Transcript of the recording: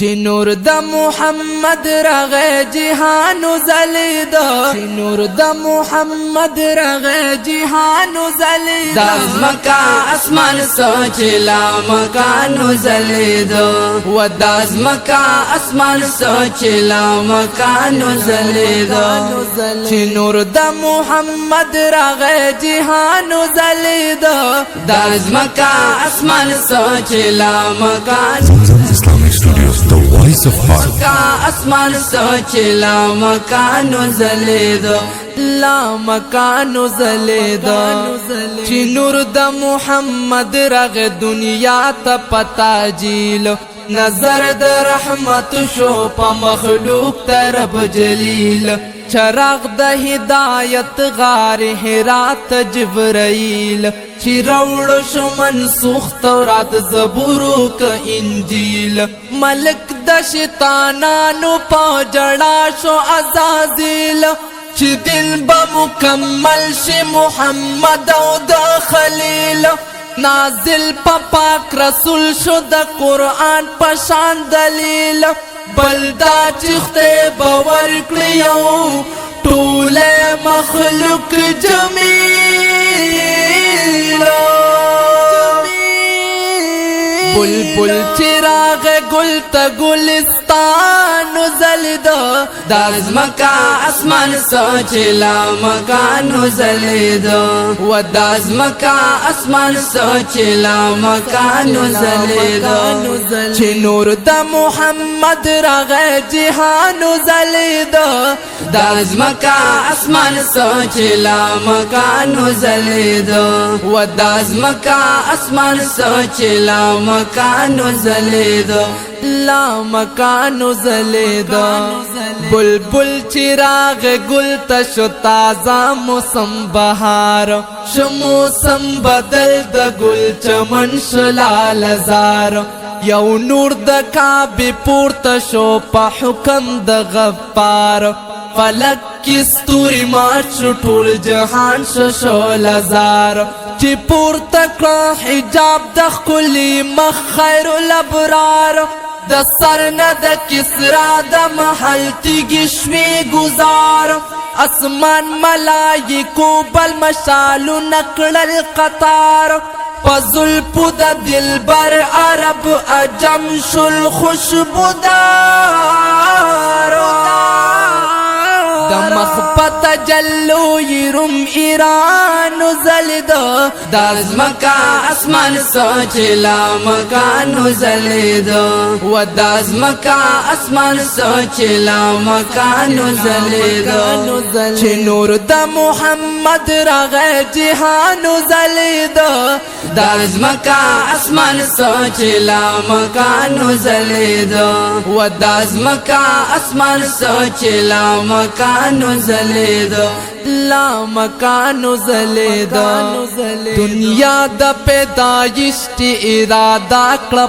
چې نور د محمد راغی جهان زلید چې نور د محمد راغی جهان زلید داز مکا اسمان سوچ لا مکان زلید و داز مکا اسمان سوچ لا مکان زلید چې نور د محمد راغی جهان زلید داز مکا اسمان سوچ لا مکان Zamzam Islamic Studios, the voice of heart. کا اسمان سوچ لا مکان زلید لا مکان زلید چې نور د محمد راغی دنیا ته پتا جیل نظر د رحمت شو په مخلوق طرف جلیل چراغ د هدایت غار حرات جبرائیل چې راوړ شو منسوخ تورات زبور ک انجیل ملک د شیطانانو په جړا شو عزازیل چې دل به مکمل شي محمد او د خلیل نازل پاک رسول شو د قرآن پشان دلیل بلدا چخته باور کړیو ټول مخلوق جمیل بلبل چراغ گل تا گلستان زلید داز مکا اسمان سوچ لا مکان زلید و داز مکا اسمان سوچ لا مکان زلید چې نور د محمد راغی جهان زلید داز مکا اسمان سوچ لا مکان زلید و داز مکا اسمان سوچ لا مکان زلید لا مکان زلید بلبل چراغ گل تشو تازه موسم بهار شو موسم بدل د گل چمن شلال زار یو نور د کعبه پورته شو په حکم د غفار فلک کی ستوري مات ټول جهان شو لزار چې پورته کړه حجاب د خلی مخ خیر الابرار د سر نه د کسرا د محل تیږي شوي گزار اسمان ملائکو بل مشالو نکړل قطار پزلپو د دلبر عرب عجم شل خوشبودار د مخبت جلو یرم ایران زلید داز مکا اسمان سوچ لا مکان زلید و داز مکا اسمان سوچ لا مکان زلید چې نور د محمد راغی جهان زلید داز مکا اسمان سوچ لا مکان زلید و داز مکا اسمان سوچ لا مکان زلید لا مکان زلید دنیا د پیدایش اراده کړه